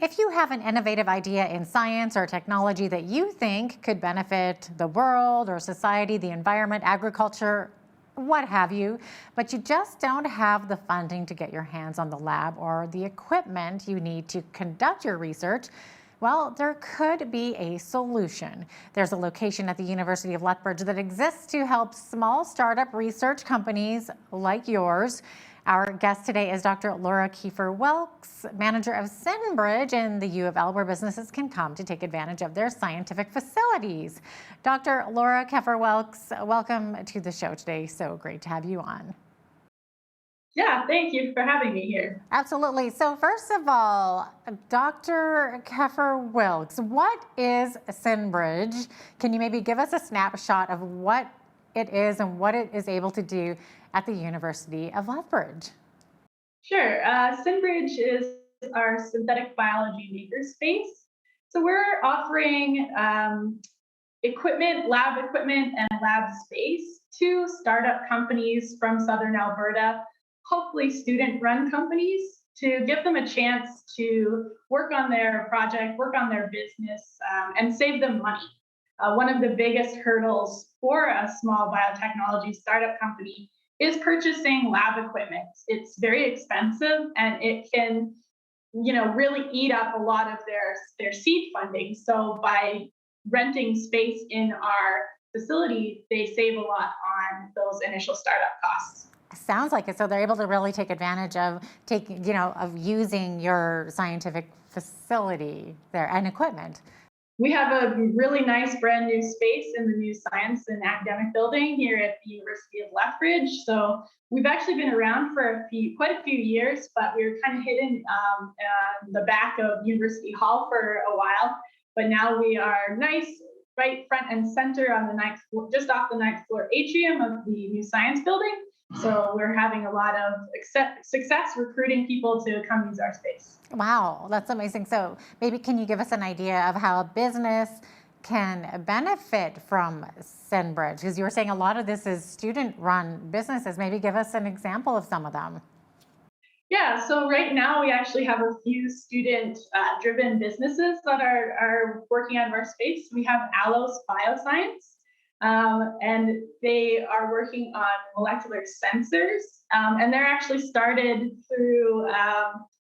If you have an innovative idea in science or technology that you think could benefit the world or society, the environment, agriculture, what have you, but you just don't have the funding to get your hands on the lab or the equipment you need to conduct your research, well, there could be a solution. There's a location at the University of Lethbridge that exists to help small startup research companies like yours. Our guest today is Dr. Laura Keffer-Wilkes, manager of Sinbridge in the U of L, where businesses can come to take advantage of their scientific facilities. Dr. Laura Keffer-Wilkes, welcome to the show today. So great to have you on. Yeah, thank you for having me here. Absolutely. So first of all, Dr. Keffer-Wilkes, what is Sinbridge? Can you maybe give us a snapshot of what it is and what it is able to do at the University of Lethbridge? Sure. Senbridge is our synthetic biology makerspace. So we're offering equipment, lab equipment, and lab space to startup companies from Southern Alberta, hopefully student-run companies, to give them a chance to work on their project, work on their business, and save them money. One of the biggest hurdles for a small biotechnology startup company is purchasing lab equipment. It's very expensive and it can, really eat up a lot of their seed funding. So by renting space in our facility, they save a lot on those initial startup costs. Sounds like it. So they're able to really take advantage of of using your scientific facility there and equipment. We have a really nice brand new space in the new science and academic building here at the University of Lethbridge. So we've actually been around for quite a few years, but we were kind of hidden in the back of University Hall for a while. But now we are nice, right front and center on the ninth floor, just off the ninth floor atrium of the new science building. So we're having a lot of success recruiting people to come use our space. Wow, that's amazing. So maybe can you give us an idea of how a business can benefit from Senbridge? Because you were saying a lot of this is student-run businesses. Maybe give us an example of some of them. Yeah, so right now we actually have a few student-driven businesses that are working out of our space. We have Allos Bioscience. And they are working on molecular sensors. And they're actually started through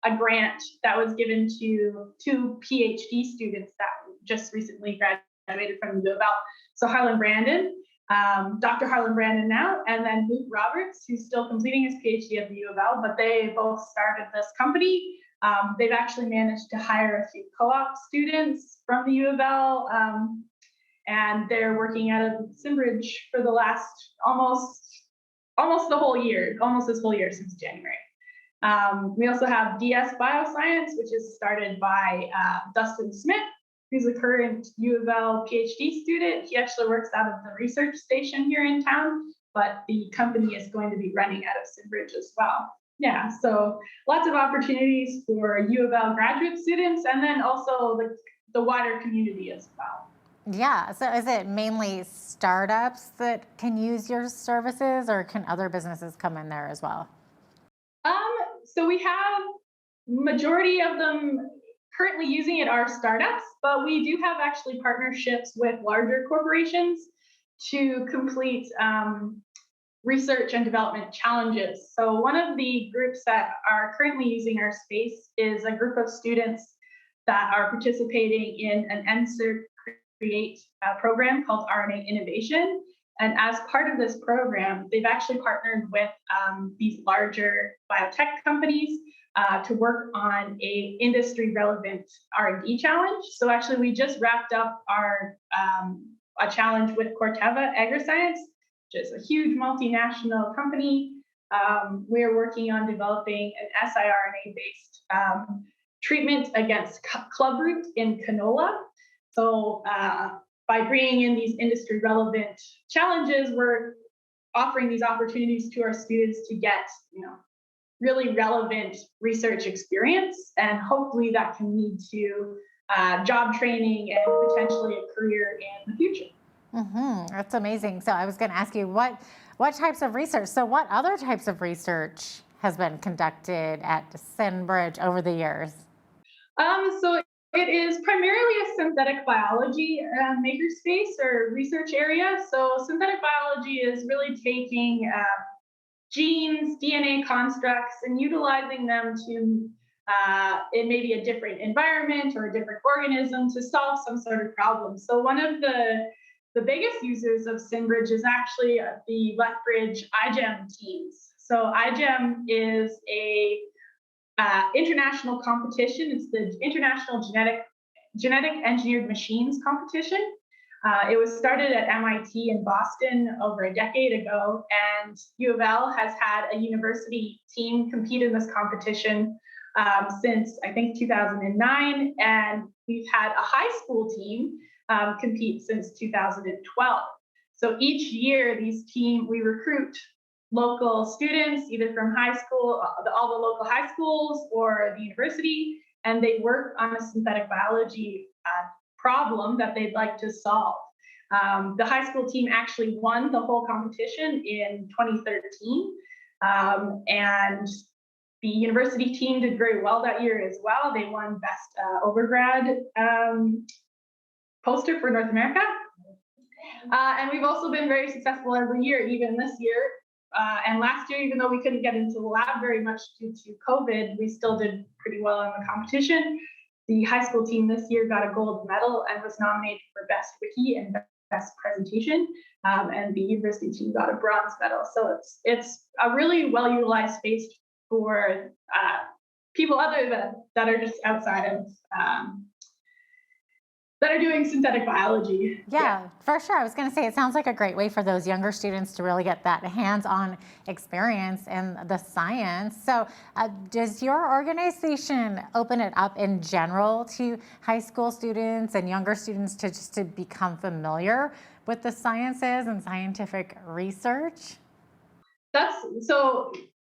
a grant that was given to two PhD students that just recently graduated from the U of L. So Harlan Brandon, Dr. Harlan Brandon now, and then Luke Roberts, who's still completing his PhD at the U of L, but they both started this company. They've actually managed to hire a few co-op students from the U of L. And they're working out of Synbridge for the last almost the whole year, almost this whole year since January. We also have DS Bioscience, which is started by Dustin Smith, who's a current U of L PhD student. He actually works out of the research station here in town, but the company is going to be running out of Synbridge as well. Yeah, so lots of opportunities for U of L graduate students and then also the wider community as well. Yeah, so is it mainly startups that can use your services or can other businesses come in there as well? So we have majority of them currently using it are startups, but we do have actually partnerships with larger corporations to complete research and development challenges. So one of the groups that are currently using our space is a group of students that are participating in an NSERC create a program called Rna Innovation. And as part of this program, they've actually partnered with these larger biotech companies to work on a industry relevant R&D challenge. So actually we just wrapped up our a challenge with Corteva Agriscience, which is a huge multinational company. We're working on developing an siRNA based treatment against clubroot in canola. So by bringing in these industry relevant challenges, we're offering these opportunities to our students to get, really relevant research experience, and hopefully that can lead to job training and potentially a career in the future. That's amazing. So I was going to ask you what types of research. So what other types of research has been conducted at Senbridge over the years? So it is primarily a synthetic biology makerspace or research area. So synthetic biology is really taking genes, DNA constructs, and utilizing them to in maybe a different environment or a different organism to solve some sort of problem. So one of the biggest users of Sinbridge is actually the Lethbridge Igem teams. So Igem is a international competition. It's the International Genetic Engineered Machines competition. It was started at MIT in Boston over a decade ago, and U of L has had a university team compete in this competition since I think 2009, and we've had a high school team compete since 2012. So each year, we recruit local students, either from high school, all the local high schools, or the university, and they work on a synthetic biology problem that they'd like to solve. The high school team actually won the whole competition in 2013, and the university team did very well that year as well. They won Best Overgrad poster for North America. And we've also been very successful every year, even this year. And last year, even though we couldn't get into the lab very much due to COVID, we still did pretty well in the competition. The high school team this year got a gold medal and was nominated for Best Wiki and Best Presentation. And the university team got a bronze medal. So it's a really well-utilized space for people that are just outside of that are doing synthetic biology. Yeah, for sure. I was going to say, it sounds like a great way for those younger students to really get that hands-on experience in the science. So does your organization open it up in general to high school students and younger students to just to become familiar with the sciences and scientific research?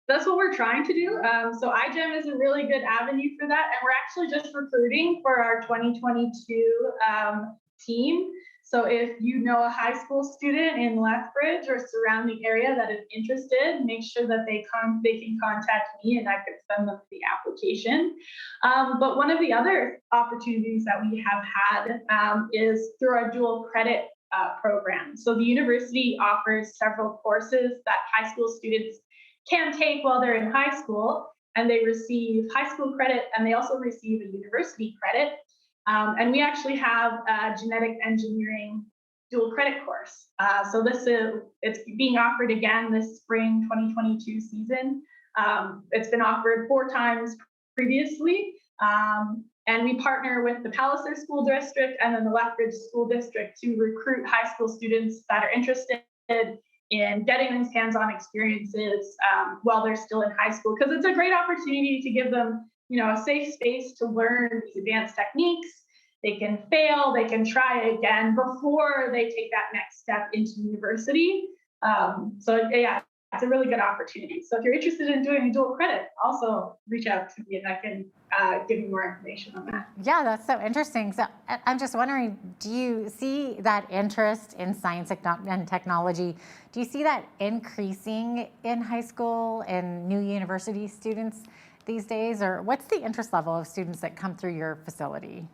That's what we're trying to do. So Igem is a really good avenue for that. And we're actually just recruiting for our 2022 team. So if you know a high school student in Lethbridge or surrounding area that is interested, make sure that they can contact me and I could send them the application. But one of the other opportunities that we have had is through our dual credit program. So the university offers several courses that high school students can take while they're in high school, and they receive high school credit and they also receive a university credit. And we actually have a genetic engineering dual credit course. So it's being offered again this spring 2022 season. It's been offered 4 times previously. And we partner with the Palliser School District and then the Lethbridge School District to recruit high school students that are interested in getting these hands-on experiences while they're still in high school, because it's a great opportunity to give them, a safe space to learn these advanced techniques. They can fail, they can try again before they take that next step into university. So yeah, it's a really good opportunity. So if you're interested in doing a dual credit, also reach out to me and I can give you more information on that. Yeah, that's so interesting. So I'm just wondering, do you see that interest in science and technology? Do you see that increasing in high school and new university students these days? Or what's the interest level of students that come through your facility?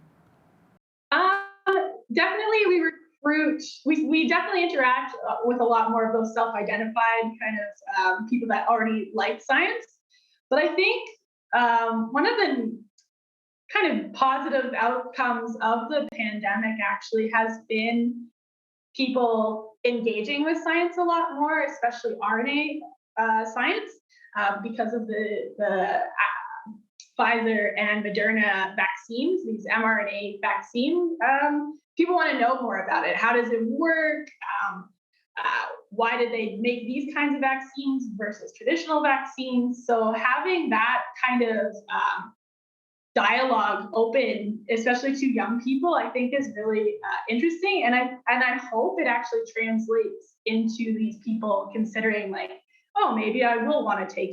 Definitely, we definitely interact with a lot more of those self-identified kind of people that already like science. But I think one of the kind of positive outcomes of the pandemic actually has been people engaging with science a lot more, especially RNA science, because of the Pfizer and Moderna vaccines, these mRNA vaccines. People want to know more about it. How does it work? Why did they make these kinds of vaccines versus traditional vaccines? So having that kind of dialogue open, especially to young people, I think is really interesting. And I hope it actually translates into these people considering like, oh, maybe I will want to take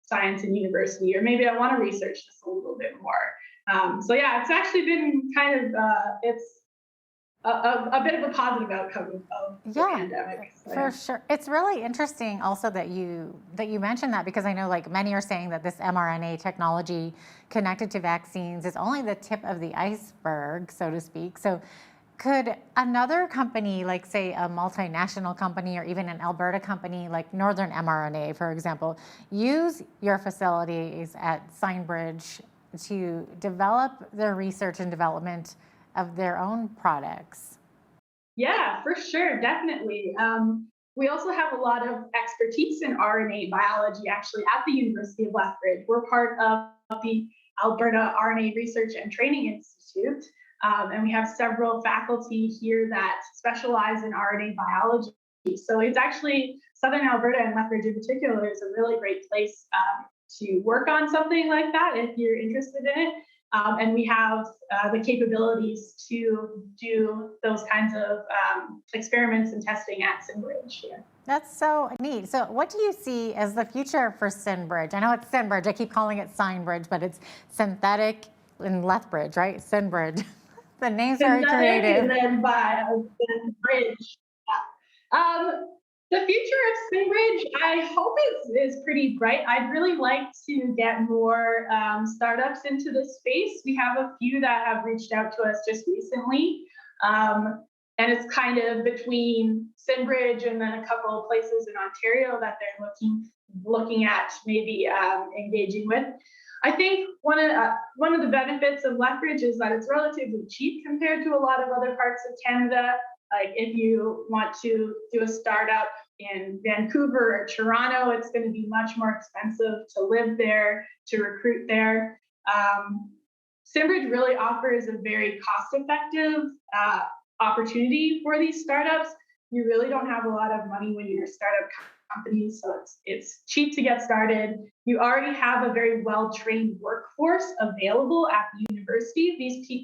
science in university, or maybe I want to research this a little bit more. So yeah, it's actually been kind of a bit of a positive outcome of the Yeah, pandemic. So, for yeah. sure. It's really interesting also that you mentioned that, because I know like many are saying that this mRNA technology connected to vaccines is only the tip of the iceberg, so to speak. So could another company, like say a multinational company or even an Alberta company like Northern mRNA, for example, use your facilities at Sinbridge to develop their research and development of their own products? Yeah, for sure, definitely. We also have a lot of expertise in RNA biology actually at the University of Lethbridge. We're part of the Alberta RNA Research and Training Institute, and we have several faculty here that specialize in RNA biology. So it's actually Southern Alberta and Lethbridge in particular is a really great place to work on something like that if you're interested in it. And we have the capabilities to do those kinds of experiments and testing at Senbridge here. That's so neat. So, what do you see as the future for Sinbridge? I know it's Sinbridge. I keep calling it Sinbridge, but it's synthetic in Lethbridge, right? Sinbridge. The name's very Synthetic and creative. then by Bridge. Yeah. The future of Synbridge, I hope is pretty bright. I'd really like to get more startups into this space. We have a few that have reached out to us just recently. And it's kind of between Synbridge and then a couple of places in Ontario that they're looking at maybe engaging with. I think one of the benefits of Lethbridge is that it's relatively cheap compared to a lot of other parts of Canada. Like if you want to do a startup in Vancouver or Toronto, it's going to be much more expensive to live there, to recruit there. Synbridge really offers a very cost-effective opportunity for these startups. You really don't have a lot of money when you're a startup company, so it's cheap to get started. You already have a very well-trained workforce available at the university.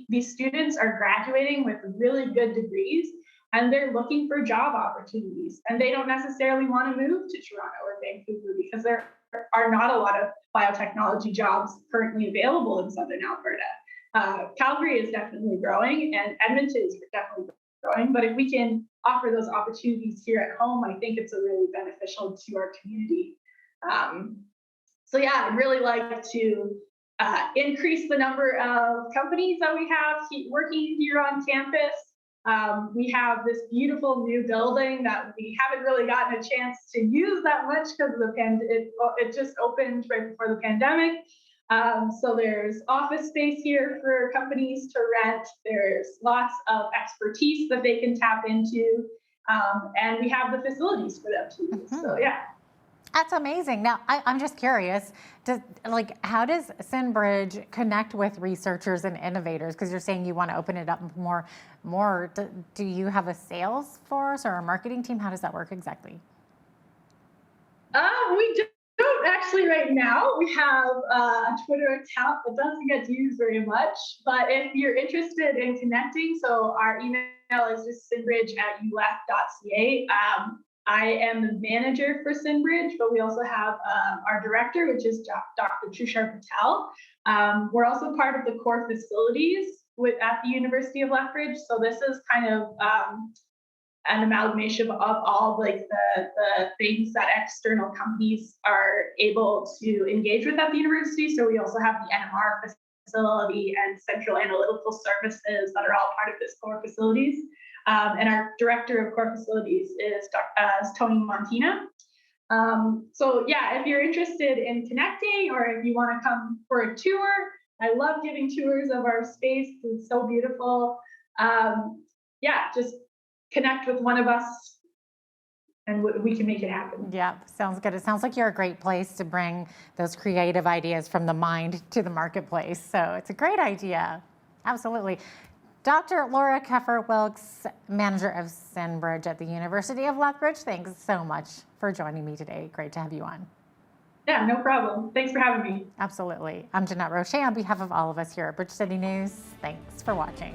These students are graduating with really good degrees, and they're looking for job opportunities. And they don't necessarily want to move to Toronto or Vancouver because there are not a lot of biotechnology jobs currently available in Southern Alberta. Calgary is definitely growing, and Edmonton is definitely growing. But if we can offer those opportunities here at home, I think it's a really beneficial to our community. So yeah, I'd really like to increase the number of companies that we have working here on campus. We have this beautiful new building that we haven't really gotten a chance to use that much because of the it just opened right before the pandemic. So there's office space here for companies to rent. There's lots of expertise that they can tap into, and we have the facilities for them to use. So yeah. That's amazing. Now, I'm just curious, how does Sinbridge connect with researchers and innovators? Because you're saying you want to open it up more. Do you have a sales force or a marketing team? How does that work exactly? We don't actually right now. We have a Twitter account that doesn't get used very much. But if you're interested in connecting, so our email is just sinbridge@uleth.ca. I am the manager for Synbridge, but we also have our director, which is Dr. Tushar Patel. We're also part of the core facilities at the University of Lethbridge. So this is kind of an amalgamation of all like the things that external companies are able to engage with at the university. So we also have the NMR facility and central analytical services that are all part of this core facilities. And our director of core facilities is Tony Montina. So yeah, if you're interested in connecting or if you want to come for a tour, I love giving tours of our space. It's so beautiful. Yeah, just connect with one of us and we can make it happen. Yeah, sounds good. It sounds like you're a great place to bring those creative ideas from the mind to the marketplace. So it's a great idea. Absolutely. Dr. Laura Keffer-Wilkes, manager of Senbridge at the University of Lethbridge, thanks so much for joining me today. Great to have you on. Yeah, no problem. Thanks for having me. Absolutely. I'm Jeanette Roche on behalf of all of us here at Bridge City News. Thanks for watching.